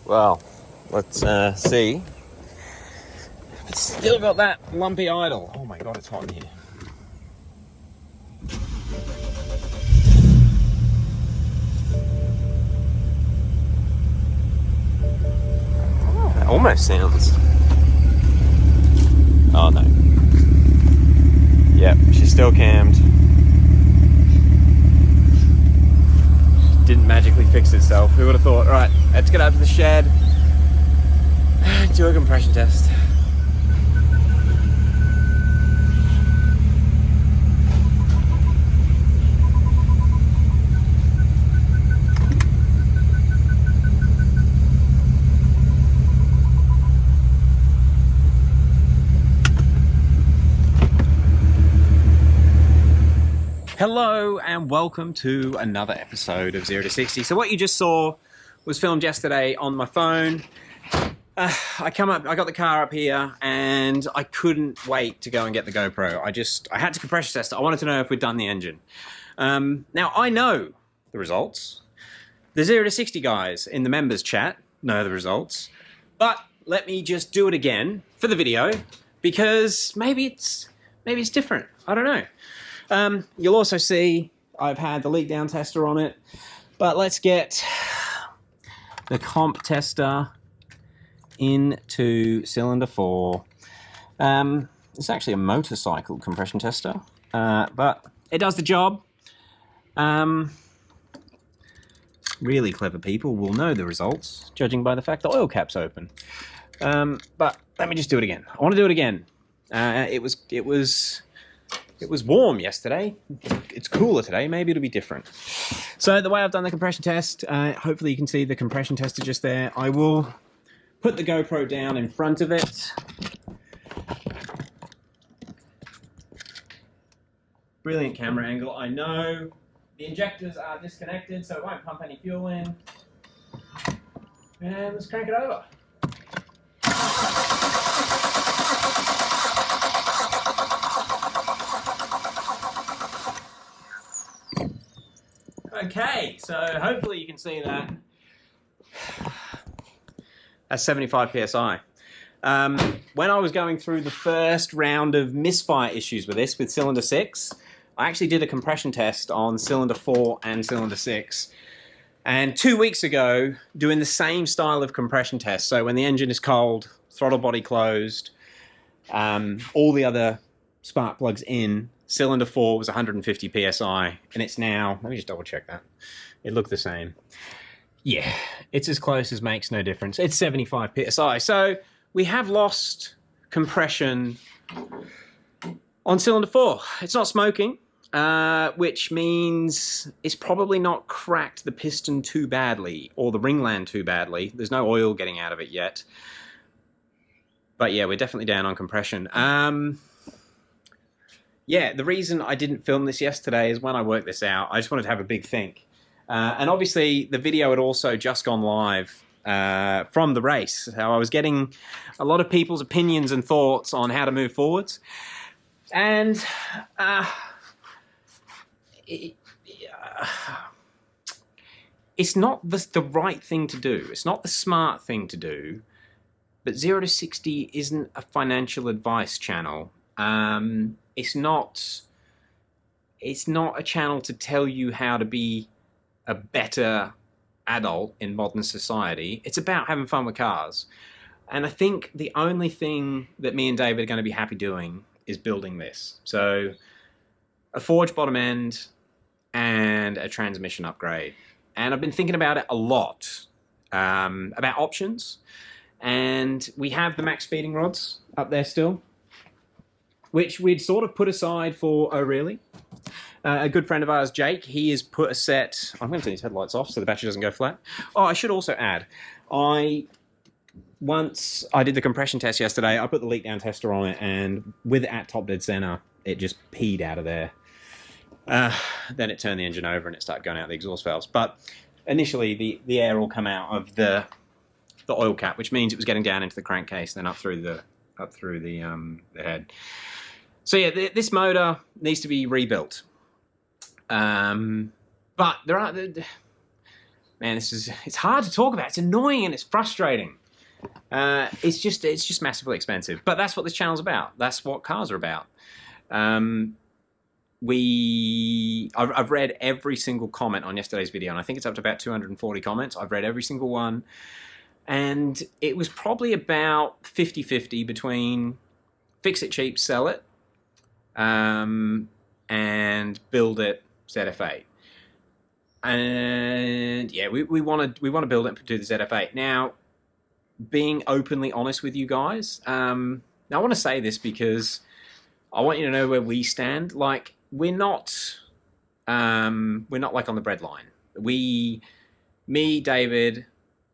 Well, let's see. It's still got that lumpy idle. Oh my god, it's hot in here. Oh, that almost sounds... Oh no. Yep, she's still cammed. Didn't magically fix itself. Who would have thought? Alright, let's get up to the shed. Do a compression test. Hello and welcome to another episode of 0 to 60. So what you just saw was filmed yesterday on my phone. I got the car up here and I couldn't wait to go and get the GoPro. I had to compression test it. I wanted to know if we'd done the engine. Now I know the results. The 0 to 60 guys in the members chat know the results. But let me just do it again for the video because maybe it's different. I don't know. You'll also see I've had the leak down tester on it, but let's get the comp tester into cylinder 4. It's actually a motorcycle compression tester, but it does the job. Really clever people will know the results, judging by the fact the oil cap's open. But let me just do it again. I want to do it again. It was warm yesterday. It's cooler today. Maybe it'll be different. So the way I've done the compression test, hopefully you can see the compression tester just there. I will put the GoPro down in front of it. Brilliant camera angle, I know. The injectors are disconnected, so it won't pump any fuel in. And let's crank it over. Okay, so hopefully you can see that. That's 75 PSI. When I was going through the first round of misfire issues with this, with cylinder 6, I actually did a compression test on cylinder 4 and cylinder 6. And 2 weeks ago, doing the same style of compression test, so when the engine is cold, throttle body closed, all the other spark plugs in, cylinder 4 was 150 PSI, and it's now, let me just double check that. It looked the same. Yeah, it's as close as makes no difference. It's 75 PSI. So we have lost compression on cylinder 4. It's not smoking, which means it's probably not cracked the piston too badly or the ringland too badly. There's no oil getting out of it yet. But yeah, we're definitely down on compression. Yeah, the reason I didn't film this yesterday is when I worked this out, I just wanted to have a big think. And obviously, the video had also just gone live from the race. So I was getting a lot of people's opinions and thoughts on how to move forwards. And it's not the right thing to do. It's not the smart thing to do. But 0 to 60 isn't a financial advice channel. It's not a channel to tell you how to be a better adult in modern society. It's about having fun with cars. And I think the only thing that me and David are going to be happy doing is building this. So a forged bottom end and a transmission upgrade. And I've been thinking about it a lot, about options. And we have the max speeding rods up there still, which we'd sort of put aside for O'Reilly. A good friend of ours, Jake, he has put a set... I'm going to turn his headlights off so the battery doesn't go flat. Oh, I should also add, once I did the compression test yesterday, I put the leak down tester on it, and with it at top dead center, it just peed out of there. Then it turned the engine over and it started going out the exhaust valves. But initially, the air will come out of the oil cap, which means it was getting down into the crankcase, then up through the head. So yeah, this motor needs to be rebuilt. But man, it's hard to talk about. It's annoying and it's frustrating. It's just massively expensive. But that's what this channel's about. That's what cars are about. I've read every single comment on yesterday's video, and I think it's up to about 240 comments. I've read every single one. And it was probably about 50-50 between fix it cheap, sell it, and build it, ZF8. And yeah, we want to build it and do the ZF8. Now, being openly honest with you guys, now I want to say this because I want you to know where we stand. Like, we're not like on the breadline. Me, David,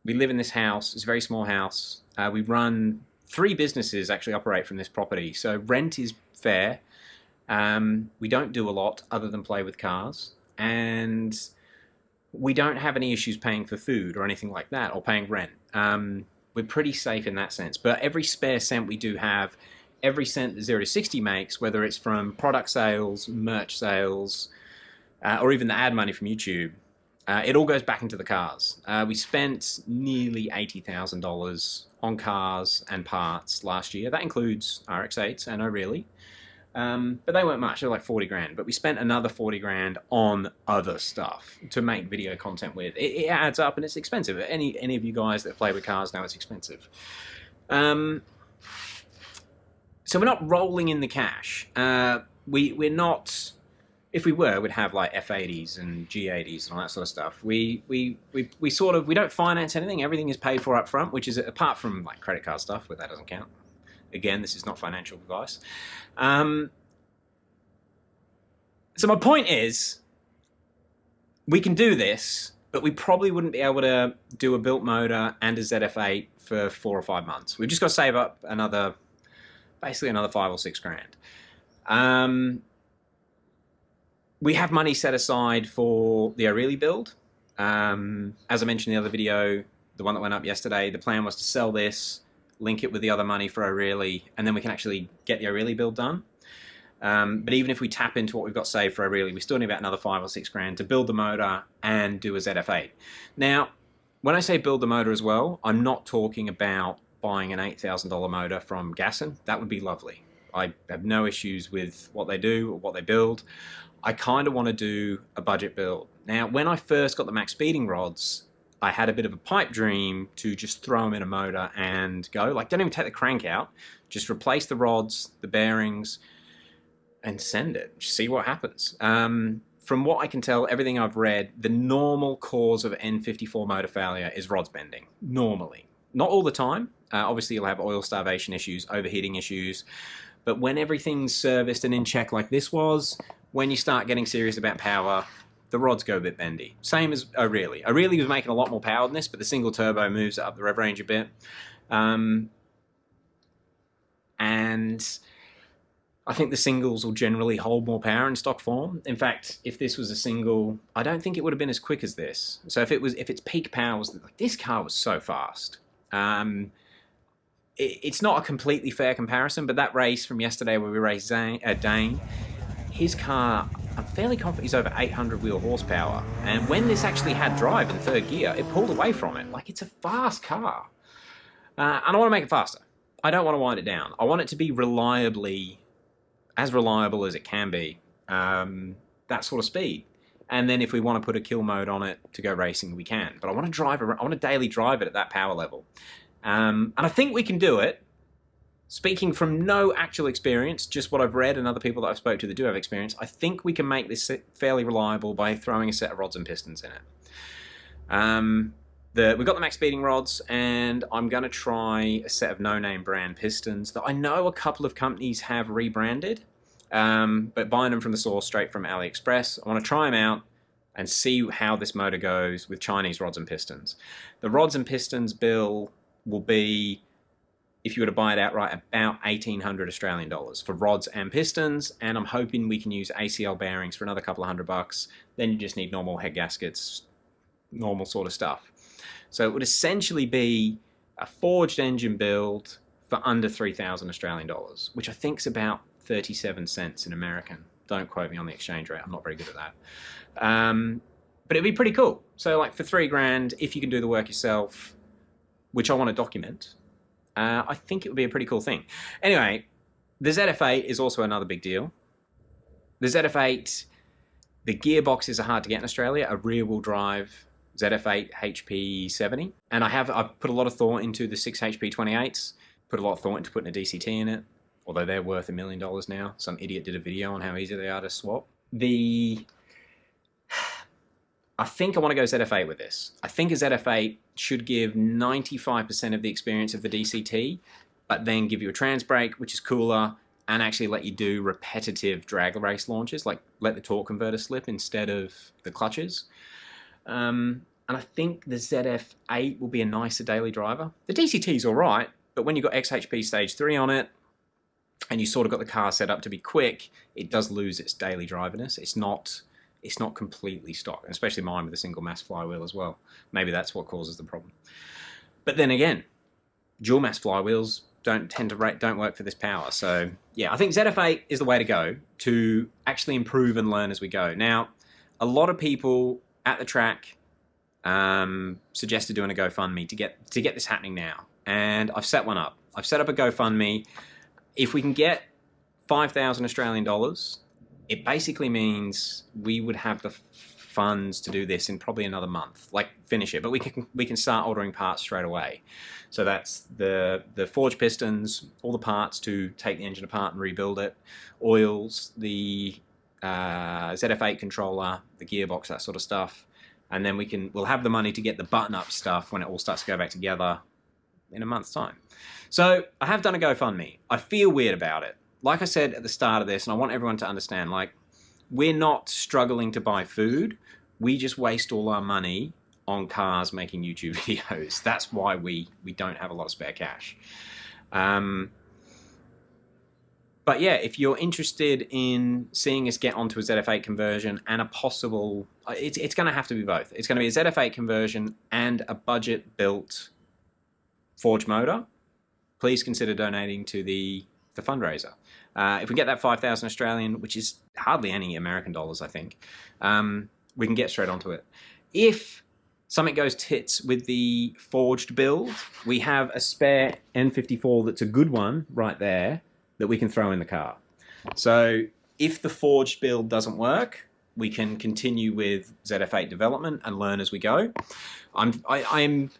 we live in this house. It's a very small house. We run 3 businesses actually operate from this property. So rent is fair. We don't do a lot other than play with cars. And we don't have any issues paying for food or anything like that, or paying rent. We're pretty safe in that sense. But every spare cent we do have, every cent that 0 to 60 makes, whether it's from product sales, merch sales, or even the ad money from YouTube, it all goes back into the cars. We spent nearly $80,000 on cars and parts last year. That includes RX-8s and O'Reilly. But they weren't much, they were like 40 grand. But we spent another 40 grand on other stuff to make video content with. It adds up and it's expensive. Any of you guys that play with cars know it's expensive. So we're not rolling in the cash. We're not... If we were, we'd have like F80s and G80s and all that sort of stuff. We don't finance anything. Everything is paid for up front, which is, apart from like credit card stuff, but that doesn't count. Again, this is not financial advice. So my point is, we can do this, but we probably wouldn't be able to do a built motor and a ZF8 for 4 or 5 months. We've just got to save up basically another 5 or 6 grand. We have money set aside for the O'Reilly build. As I mentioned in the other video, the one that went up yesterday, the plan was to sell this, link it with the other money for O'Reilly, and then we can actually get the O'Reilly build done. But even if we tap into what we've got saved for O'Reilly, we still need about another 5 or 6 grand to build the motor and do a ZF8. Now, when I say build the motor as well, I'm not talking about buying an $8,000 motor from Gasson. That would be lovely. I have no issues with what they do or what they build. I kind of want to do a budget build. Now, when I first got the max speeding rods, I had a bit of a pipe dream to just throw them in a motor and go. Like, don't even take the crank out. Just replace the rods, the bearings, and send it. See what happens. From what I can tell, everything I've read, the normal cause of N54 motor failure is rods bending. Normally. Not all the time. Obviously, you'll have oil starvation issues, overheating issues. But when everything's serviced and in check like this was, when you start getting serious about power, the rods go a bit bendy. Same as O'Reilly. O'Reilly was making a lot more power than this, but the single turbo moves up the rev range a bit. And I think the singles will generally hold more power in stock form. In fact, if this was a single, I don't think it would have been as quick as this. So if its peak power was, like, this car was so fast. It's not a completely fair comparison, but that race from yesterday where we raced Dane, his car, I'm fairly confident he's over 800 wheel horsepower. And when this actually had drive in 3rd gear, it pulled away from it. Like, it's a fast car. And I want to make it faster. I don't want to wind it down. I want it to be as reliable as it can be. That sort of speed. And then if we want to put a kill mode on it to go racing, we can. But I want to daily drive it at that power level. And I think we can do it. Speaking from no actual experience, just what I've read and other people that I've spoke to that do have experience, I think we can make this fairly reliable by throwing a set of rods and pistons in it. We've got the max speeding rods, and I'm going to try a set of no-name brand pistons that I know a couple of companies have rebranded, but buying them from the source straight from AliExpress. I want to try them out and see how this motor goes with Chinese rods and pistons. The rods and pistons bill will be, if you were to buy it outright, about 1,800 Australian dollars for rods and pistons, and I'm hoping we can use ACL bearings for another couple of $100. Then you just need normal head gaskets, normal sort of stuff. So it would essentially be a forged engine build for under 3,000 Australian dollars, which I think is about 37 cents in American. Don't quote me on the exchange rate. I'm not very good at that. But it'd be pretty cool. So like for $3,000, if you can do the work yourself, which I want to document, I think it would be a pretty cool thing. Anyway, the ZF8 is also another big deal. The ZF8, the gearboxes are hard to get in Australia, a rear-wheel drive ZF8 HP70. And I've put a lot of thought into the 6 HP 28s, put a lot of thought into putting a DCT in it, although they're worth $1 million now. Some idiot did a video on how easy they are to swap. I think I want to go ZF8 with this. I think a ZF8 should give 95% of the experience of the DCT, but then give you a trans brake, which is cooler, and actually let you do repetitive drag race launches, like let the torque converter slip instead of the clutches. And I think the ZF8 will be a nicer daily driver. The DCT is all right, but when you've got XHP Stage 3 on it, and you sort of got the car set up to be quick, it does lose its daily driverness. It's not completely stock, especially mine with a single mass flywheel as well. Maybe that's what causes the problem. But then again, dual mass flywheels don't work for this power. So yeah, I think ZF8 is the way to go to actually improve and learn as we go. Now, a lot of people at the track suggested doing a GoFundMe to get this happening now, and I've set one up. I've set up a GoFundMe. If we can get 5,000 Australian dollars, it basically means we would have the funds to do this in probably another month, like finish it. But we can start ordering parts straight away. So that's the forged pistons, all the parts to take the engine apart and rebuild it, oils, the ZF8 controller, the gearbox, that sort of stuff. And then we'll have the money to get the button-up stuff when it all starts to go back together in a month's time. So I have done a GoFundMe. I feel weird about it. Like I said at the start of this, and I want everyone to understand, like, we're not struggling to buy food. We just waste all our money on cars making YouTube videos. That's why we don't have a lot of spare cash. But yeah, if you're interested in seeing us get onto a ZF8 conversion and a possible, it's going to have to be both. It's going to be a ZF8 conversion and a budget-built forged motor. Please consider donating to the fundraiser. If we get that 5,000 Australian, which is hardly any American dollars, I think, we can get straight onto it. If something goes tits with the forged build, we have a spare N54 that's a good one right there that we can throw in the car. So if the forged build doesn't work, we can continue with ZF8 development and learn as we go. I'm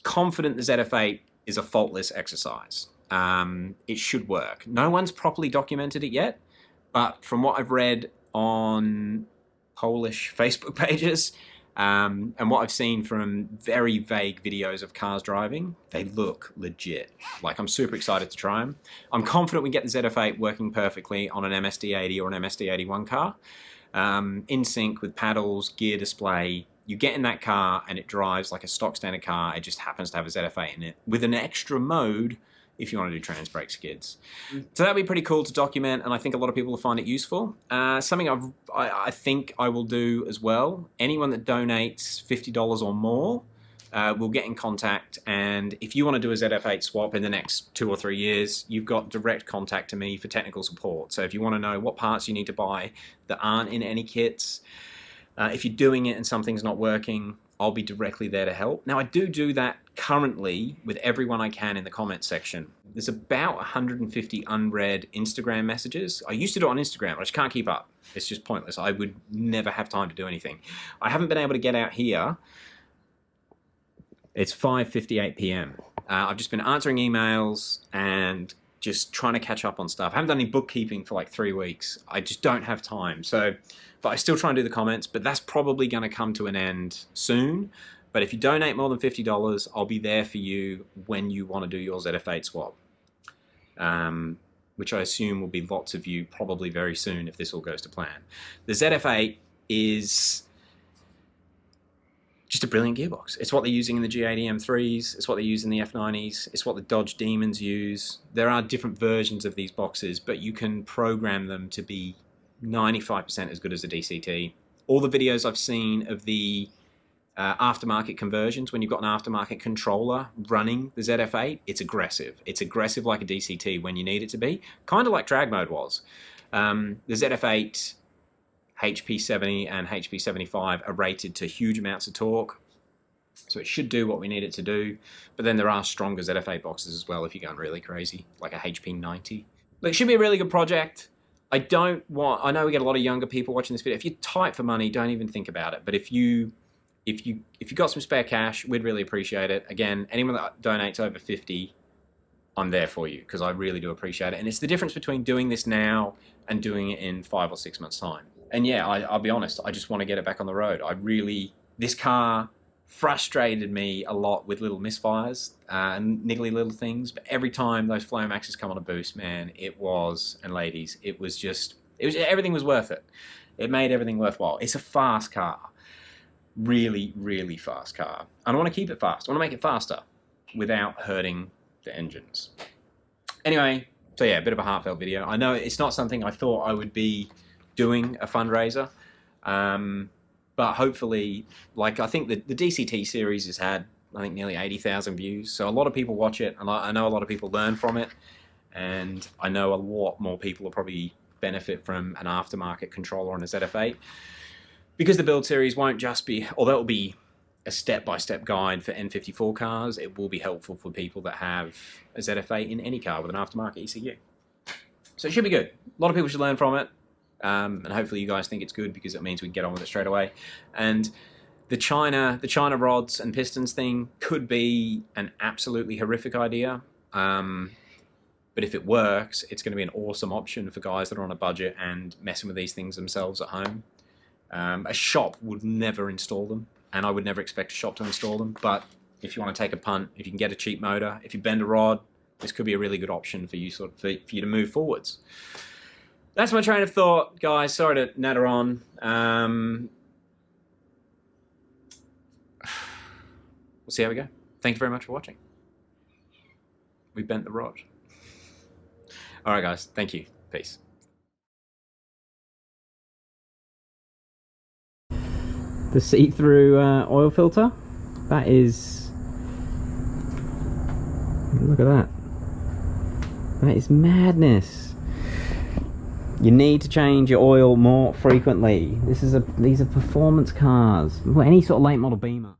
confident the ZF8 is a faultless exercise. It should work. No one's properly documented it yet, but from what I've read on Polish Facebook pages and what I've seen from very vague videos of cars driving, they look legit. Like, I'm super excited to try them. I'm confident we get the ZF8 working perfectly on an MSD80 or an MSD81 car, in sync with paddles, gear display. You get in that car and it drives like a stock standard car. It just happens to have a ZF8 in it with an extra mode if you want to do trans brake skids. So that'd be pretty cool to document, and I think a lot of people will find it useful. Something I think I will do as well, anyone that donates $50 or more will get in contact, and if you want to do a ZF8 swap in the next 2 or 3 years, you've got direct contact to me for technical support. So if you want to know what parts you need to buy that aren't in any kits, if you're doing it and something's not working, I'll be directly there to help. Now, I do that currently with everyone I can in the comments section. There's about 150 unread Instagram messages. I used to do it on Instagram, but I just can't keep up. It's just pointless. I would never have time to do anything. I haven't been able to get out here. It's 5:58 p.m. I've just been answering emails and just trying to catch up on stuff. I haven't done any bookkeeping for like 3 weeks. I just don't have time. So, but I still try and do the comments, but that's probably going to come to an end soon. But if you donate more than $50, I'll be there for you when you want to do your ZF8 swap, which I assume will be lots of you probably very soon if this all goes to plan. The ZF8 is just a brilliant gearbox. It's what they're using in the G80 M3s. It's what they use in the F90s. It's what the Dodge Demons use. There are different versions of these boxes, but you can program them to be 95% as good as a DCT. All the videos I've seen of the aftermarket conversions, when you've got an aftermarket controller running the ZF8, it's aggressive. It's aggressive like a DCT when you need it to be, kind of like drag mode was. The ZF8 HP70 and HP75 are rated to huge amounts of torque, so it should do what we need it to do. But then there are stronger ZF8 boxes as well if you're going really crazy, like a HP90. Look, it should be a really good project. I know we get a lot of younger people watching this video. If you're tight for money, don't even think about it. But if you got some spare cash, we'd really appreciate it. Again, anyone that donates over 50, I'm there for you, because I really do appreciate it. And it's the difference between doing this now and doing it in 5 or 6 months' time. And yeah, I'll be honest, I just want to get it back on the road. This car frustrated me a lot with little misfires and niggly little things, but every time those Flowmaxes come on a boost, man, and ladies, everything was worth it. It made everything worthwhile. It's a fast car. Really, really fast car. And I want to keep it fast. I want to make it faster without hurting the engines. Anyway, so yeah, a bit of a heartfelt video. I know it's not something I thought I would be doing a fundraiser, but hopefully, like, I think the DCT series has had, I think, nearly 80,000 views, so a lot of people watch it, and I know a lot of people learn from it, and I know a lot more people will probably benefit from an aftermarket controller on a ZF8, because the build series won't just be, although it will be a step-by-step guide for N54 cars, it will be helpful for people that have a ZF8 in any car with an aftermarket ECU. So it should be good. A lot of people should learn from it. And hopefully you guys think it's good, because it means we can get on with it straight away. And the China rods and pistons thing could be an absolutely horrific idea, but if it works, it's going to be an awesome option for guys that are on a budget and messing with these things themselves at home. A shop would never install them, and I would never expect a shop to install them, but if you want to take a punt, if you can get a cheap motor, if you bend a rod, this could be a really good option for you, for you to move forwards. That's my train of thought, guys. Sorry to natter on. We'll see how we go. Thank you very much for watching. We bent the rod. All right, guys. Thank you. Peace. The see-through oil filter. That is... Look at that. That is madness. You need to change your oil more frequently. These are performance cars. Well, any sort of late model Beamer.